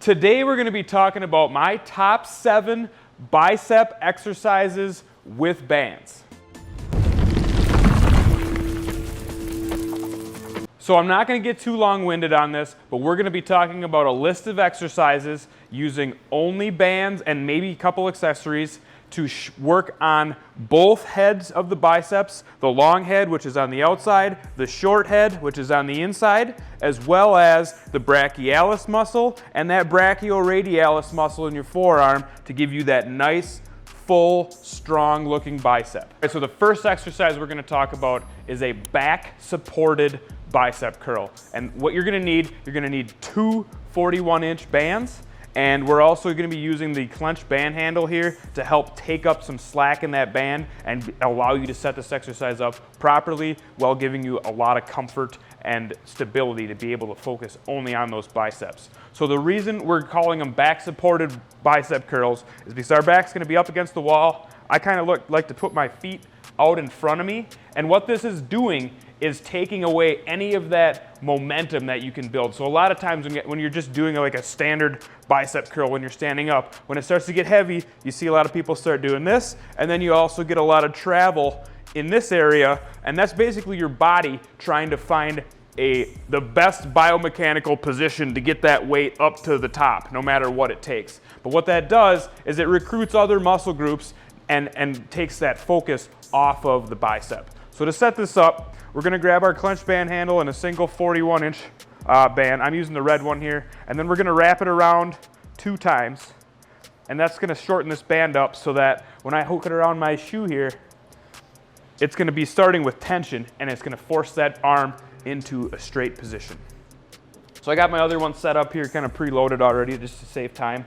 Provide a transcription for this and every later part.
Today we're going to be talking about my top 7 bicep exercises with bands. So I'm not going to get too long-winded on this, but we're going to be talking about a list of exercises using only bands and maybe a couple accessories to work on both heads of the biceps, the long head, which is on the outside, the short head, which is on the inside, as well as the brachialis muscle and that brachioradialis muscle in your forearm to give you that nice, full, strong looking bicep. Okay, so the first exercise we're going to talk about is a back-supported bicep curl. And what you're going to need 2 41-inch bands. And we're also going to be using the clenched band handle here to help take up some slack in that band and allow you to set this exercise up properly while giving you a lot of comfort and stability to be able to focus only on those biceps. So the reason we're calling them back-supported bicep curls is because our back's going to be up against the wall. I kind of like to put my feet out in front of me, and what this is doing is taking away any of that momentum that you can build. So a lot of times when you're just doing like a standard bicep curl when you're standing up, when it starts to get heavy, you see a lot of people start doing this, and then you also get a lot of travel in this area, and that's basically your body trying to find the best biomechanical position to get that weight up to the top, no matter what it takes. But what that does is it recruits other muscle groups and takes that focus off of the bicep. So to set this up, we're going to grab our clenched band handle and a single 41-inch band. I'm using the red one here. And then we're going to wrap it around 2 times. And that's going to shorten this band up so that when I hook it around my shoe here, it's going to be starting with tension, and it's going to force that arm into a straight position. So I got my other one set up here, kind of preloaded already just to save time.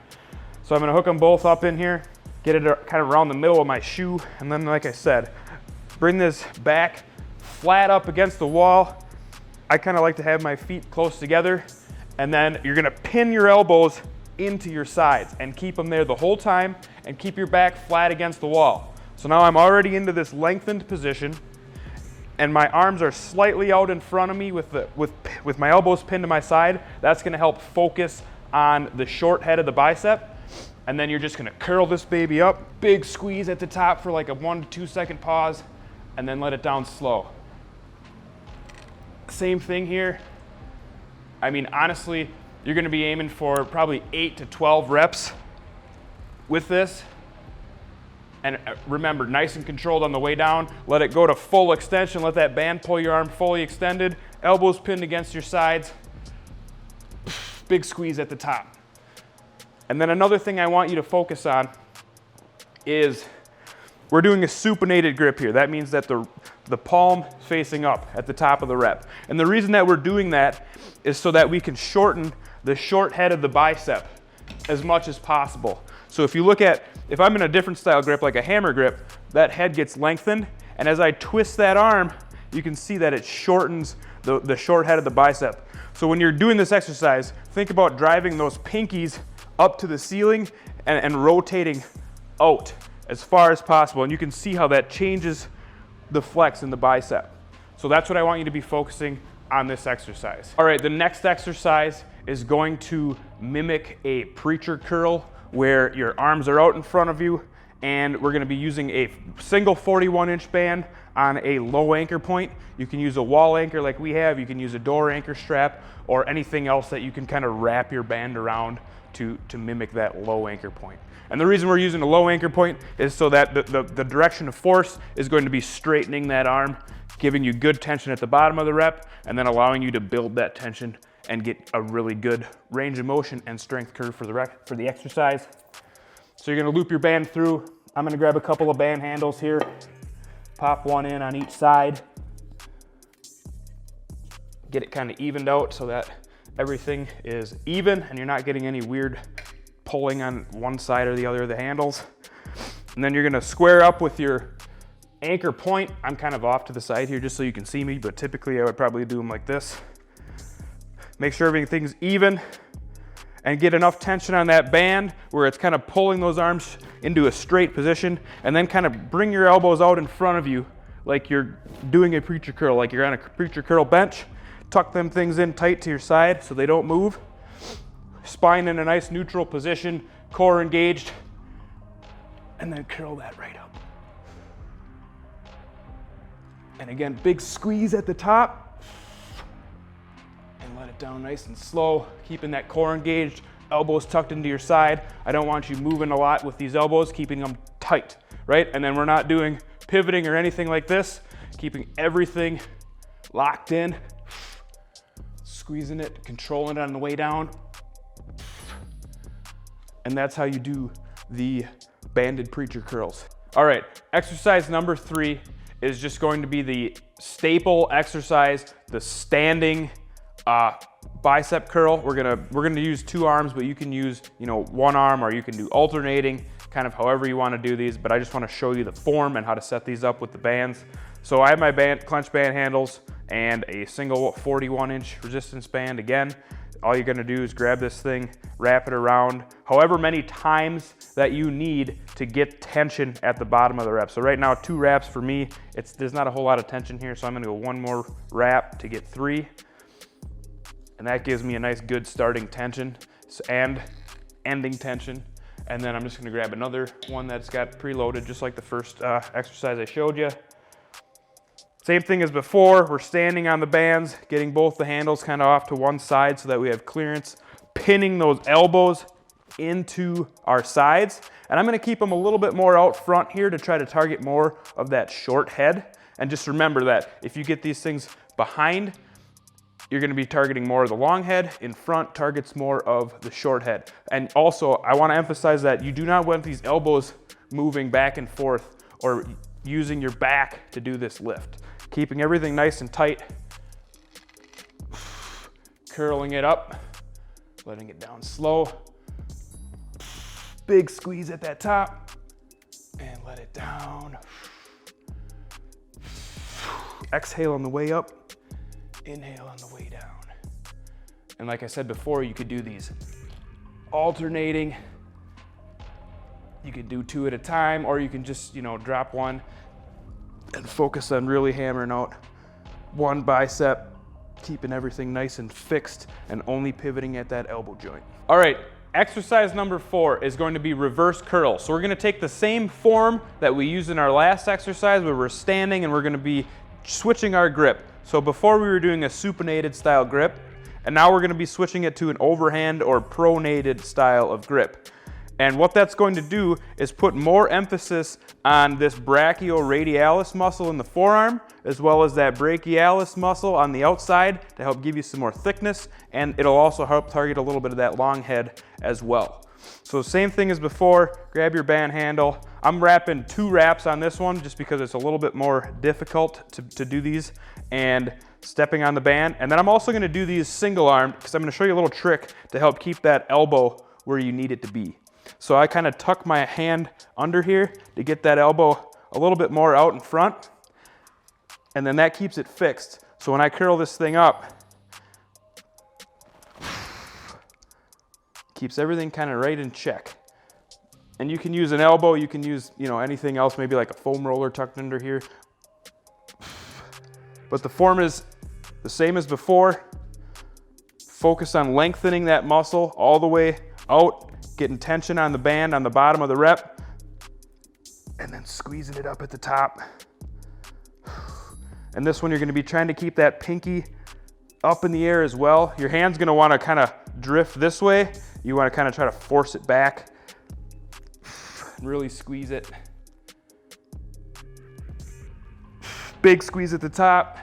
So I'm going to hook them both up in here, get it kind of around the middle of my shoe, and then like I said, bring this back flat up against the wall. I kind of like to have my feet close together, and then you're going to pin your elbows into your sides and keep them there the whole time and keep your back flat against the wall. So now I'm already into this lengthened position, and my arms are slightly out in front of me with my elbows pinned to my side. That's going to help focus on the short head of the bicep. And then you're just going to curl this baby up, big squeeze at the top for like a 1 to 2 second pause, and then let it down slow. Same thing here. I mean, honestly, you're going to be aiming for probably 8 to 12 reps with this. And remember, nice and controlled on the way down. Let it go to full extension. Let that band pull your arm fully extended. Elbows pinned against your sides. Big squeeze at the top. And then another thing I want you to focus on is we're doing a supinated grip here. That means that the palm is facing up at the top of the rep. And the reason that we're doing that is so that we can shorten the short head of the bicep as much as possible. So if you look at, if I'm in a different style grip, like a hammer grip, that head gets lengthened. And as I twist that arm, you can see that it shortens the short head of the bicep. So when you're doing this exercise, think about driving those pinkies up to the ceiling and rotating out as far as possible, and you can see how that changes the flex in the bicep. So that's what I want you to be focusing on this exercise. All right, the next exercise is going to mimic a preacher curl where your arms are out in front of you, and we're going to be using a single 41-inch band on a low anchor point. You can use a wall anchor like we have, you can use a door anchor strap, or anything else that you can kind of wrap your band around to mimic that low anchor point. And the reason we're using a low anchor point is so that the direction of force is going to be straightening that arm, giving you good tension at the bottom of the rep, and then allowing you to build that tension and get a really good range of motion and strength curve for the exercise. So you're going to loop your band through. I'm going to grab a couple of band handles here, pop one in on each side, get it kind of evened out so that everything is even and you're not getting any weird pulling on one side or the other of the handles. And then you're going to square up with your anchor point. I'm kind of off to the side here just so you can see me, but typically I would probably do them like this. Make sure everything's even and get enough tension on that band where it's kind of pulling those arms into a straight position, and then kind of bring your elbows out in front of you like you're doing a preacher curl, like you're on a preacher curl bench. Tuck them things in tight to your side so they don't move. spine in a nice neutral position, core engaged, and then curl that right up. And again, big squeeze at the top, and let it down nice and slow, keeping that core engaged, elbows tucked into your side. I don't want you moving a lot with these elbows, keeping them tight, right? And then we're not doing pivoting or anything like this, keeping everything locked in, squeezing it, controlling it on the way down. And that's how you do the banded preacher curls. All right, exercise number 3 is just going to be the staple exercise, the standing bicep curl. We're gonna use 2 arms, but you can use, you know, 1 arm, or you can do alternating, kind of however you want to do these. But I just want to show you the form and how to set these up with the bands. So I have my clench band handles and a single 41-inch resistance band. Again, all you're gonna do is grab this thing, wrap it around however many times that you need to get tension at the bottom of the rep. So right now, 2 wraps for me. There's not a whole lot of tension here, so I'm gonna go 1 more wrap to get 3. And that gives me a nice good starting tension and ending tension. And then I'm just gonna grab another one that's got preloaded, just like the first exercise I showed you. Same thing as before, we're standing on the bands, getting both the handles kind of off to one side so that we have clearance, pinning those elbows into our sides. And I'm gonna keep them a little bit more out front here to try to target more of that short head. And just remember that if you get these things behind, you're gonna be targeting more of the long head. In front, targets more of the short head. And also, I wanna emphasize that you do not want these elbows moving back and forth or using your back to do this lift. Keeping everything nice and tight, curling it up, letting it down slow. Big squeeze at that top, and let it down. Exhale on the way up, inhale on the way down. And like I said before, you could do these alternating. You could do 2 at a time, or you can just, you know, drop 1 and focus on really hammering out 1 bicep, keeping everything nice and fixed and only pivoting at that elbow joint. All right, exercise number 4 is going to be reverse curl. So we're gonna take the same form that we used in our last exercise where we're standing, and we're gonna be switching our grip. So before we were doing a supinated style grip, and now we're gonna be switching it to an overhand or pronated style of grip. And what that's going to do is put more emphasis on this brachioradialis muscle in the forearm, as well as that brachialis muscle on the outside to help give you some more thickness, and it'll also help target a little bit of that long head as well. So same thing as before, grab your band handle. I'm wrapping 2 wraps on this one just because it's a little bit more difficult to do these, and stepping on the band. And then I'm also gonna do these single arm because I'm gonna show you a little trick to help keep that elbow where you need it to be. So I kind of tuck my hand under here to get that elbow a little bit more out in front, and then that keeps it fixed. So when I curl this thing up, keeps everything kind of right in check. And you can use an elbow, you can use, you know, anything else, maybe like a foam roller tucked under here. But the form is the same as before. Focus on lengthening that muscle all the way out, getting tension on the band on the bottom of the rep, and then squeezing it up at the top. And this one, you're gonna be trying to keep that pinky up in the air as well. Your hand's gonna wanna kind of drift this way. You wanna kind of try to force it back. Really squeeze it. Big squeeze at the top,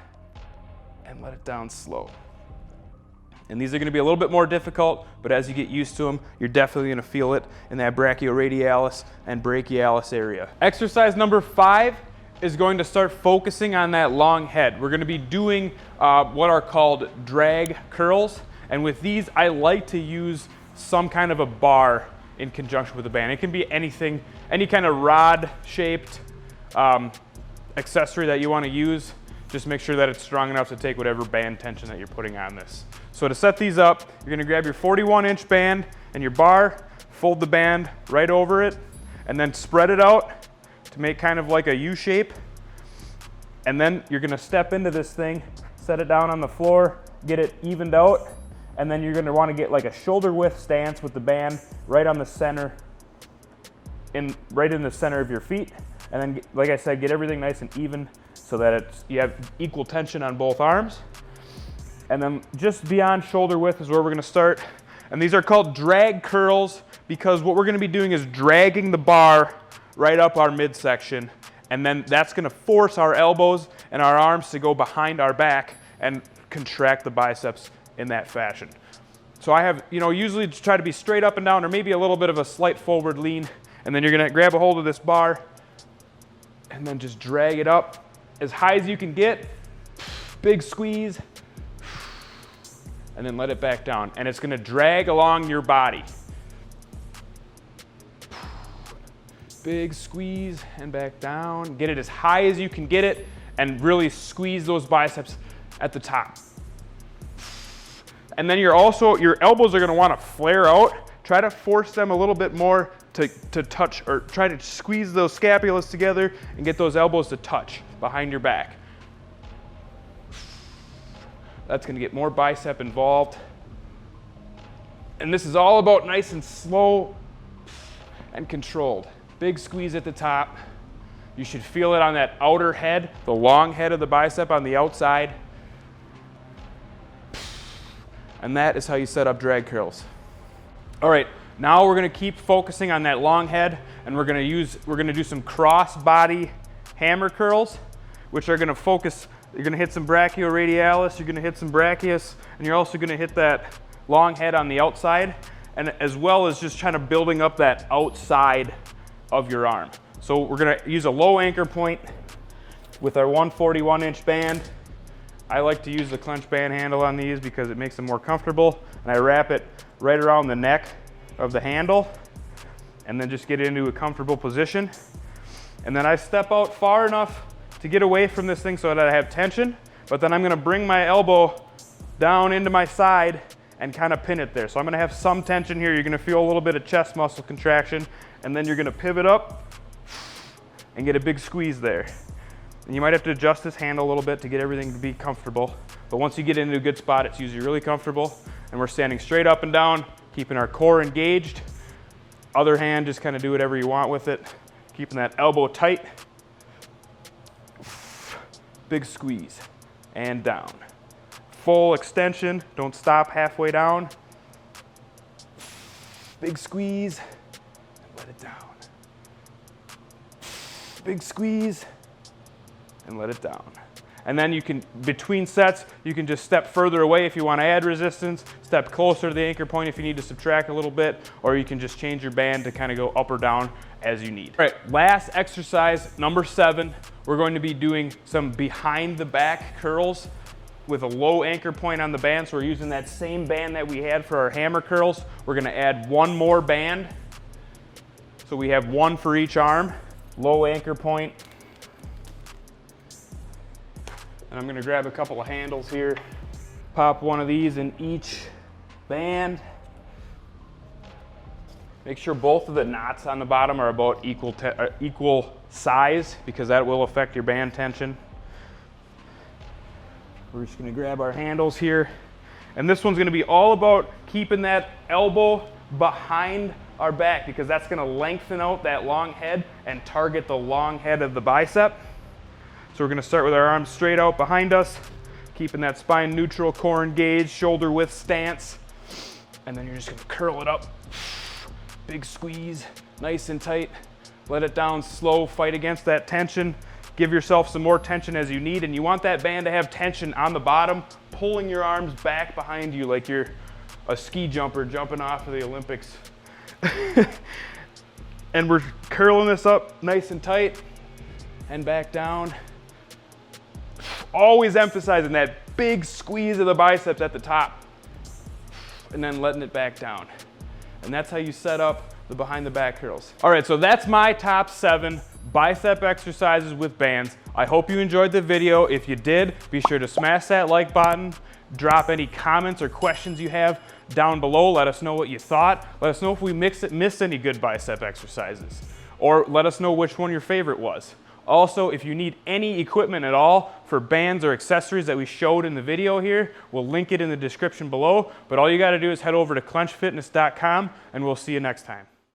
and let it down slow. And these are gonna be a little bit more difficult, but as you get used to them, you're definitely gonna feel it in that brachioradialis and brachialis area. Exercise number 5 is going to start focusing on that long head. We're gonna be doing what are called drag curls. And with these, I like to use some kind of a bar in conjunction with the band. It can be anything, any kind of rod-shaped accessory that you wanna use. Just make sure that it's strong enough to take whatever band tension that you're putting on this. So to set these up, you're gonna grab your 41-inch band and your bar, fold the band right over it, and then spread it out to make kind of like a U shape. And then you're gonna step into this thing, set it down on the floor, get it evened out, and then you're gonna wanna get like a shoulder width stance with the band right on the center, right in the center of your feet. And then, like I said, get everything nice and even so that you have equal tension on both arms. And then just beyond shoulder width is where we're gonna start. And these are called drag curls because what we're gonna be doing is dragging the bar right up our midsection. And then that's gonna force our elbows and our arms to go behind our back and contract the biceps in that fashion. So I have, usually try to be straight up and down or maybe a little bit of a slight forward lean. And then you're gonna grab a hold of this bar and then just drag it up as high as you can get. Big squeeze. And then let it back down. And it's gonna drag along your body. Big squeeze and back down. Get it as high as you can get it and really squeeze those biceps at the top. And then your elbows are gonna wanna flare out. Try to force them a little bit more to touch, or try to squeeze those scapulas together and get those elbows to touch behind your back. That's gonna get more bicep involved. And this is all about nice and slow and controlled. Big squeeze at the top. You should feel it on that outer head, the long head of the bicep on the outside. And that is how you set up drag curls. All right, now we're gonna keep focusing on that long head, and we're gonna do some cross body hammer curls, which are gonna focus. You're gonna hit some brachioradialis, you're gonna hit some brachius, and you're also gonna hit that long head on the outside, and as well as just trying to building up that outside of your arm. So we're gonna use a low anchor point with our 141-inch band. I like to use the clench band handle on these because it makes them more comfortable, and I wrap it right around the neck of the handle, and then just get into a comfortable position. And then I step out far enough to get away from this thing so that I have tension, but then I'm gonna bring my elbow down into my side and kind of pin it there. So I'm gonna have some tension here. You're gonna feel a little bit of chest muscle contraction, and then you're gonna pivot up and get a big squeeze there. And you might have to adjust this handle a little bit to get everything to be comfortable, but once you get into a good spot, it's usually really comfortable. And we're standing straight up and down, keeping our core engaged. Other hand, just kind of do whatever you want with it, keeping that elbow tight. Big squeeze and down. Full extension, don't stop halfway down. Big squeeze, and let it down. Big squeeze, and let it down. And then you can, between sets, you can just step further away if you want to add resistance, step closer to the anchor point if you need to subtract a little bit, or you can just change your band to kind of go up or down as you need. All right, last exercise, number 7, we're going to be doing some behind the back curls with a low anchor point on the band. So we're using that same band that we had for our hammer curls. We're gonna add one more band. So we have one for each arm, low anchor point. And I'm gonna grab a couple of handles here, pop one of these in each band. Make sure both of the knots on the bottom are about equal size, because that will affect your band tension. We're just gonna grab our handles here. And this one's gonna be all about keeping that elbow behind our back, because that's gonna lengthen out that long head and target the long head of the bicep. So we're gonna start with our arms straight out behind us, keeping that spine neutral, core engaged, shoulder width stance. And then you're just gonna curl it up. Big squeeze, nice and tight. Let it down slow, fight against that tension. Give yourself some more tension as you need, and you want that band to have tension on the bottom, pulling your arms back behind you like you're a ski jumper jumping off of the Olympics. And we're curling this up nice and tight and back down. Always emphasizing that big squeeze of the biceps at the top and then letting it back down. And that's how you set up the behind the back curls. All right, so that's my top 7 bicep exercises with bands. I hope you enjoyed the video. If you did, be sure to smash that like button. Drop any comments or questions you have down below. Let us know what you thought. Let us know if we missed any good bicep exercises, or let us know which one your favorite was. Also, if you need any equipment at all for bands or accessories that we showed in the video here, we'll link it in the description below. But all you got to do is head over to clenchfitness.com, and we'll see you next time.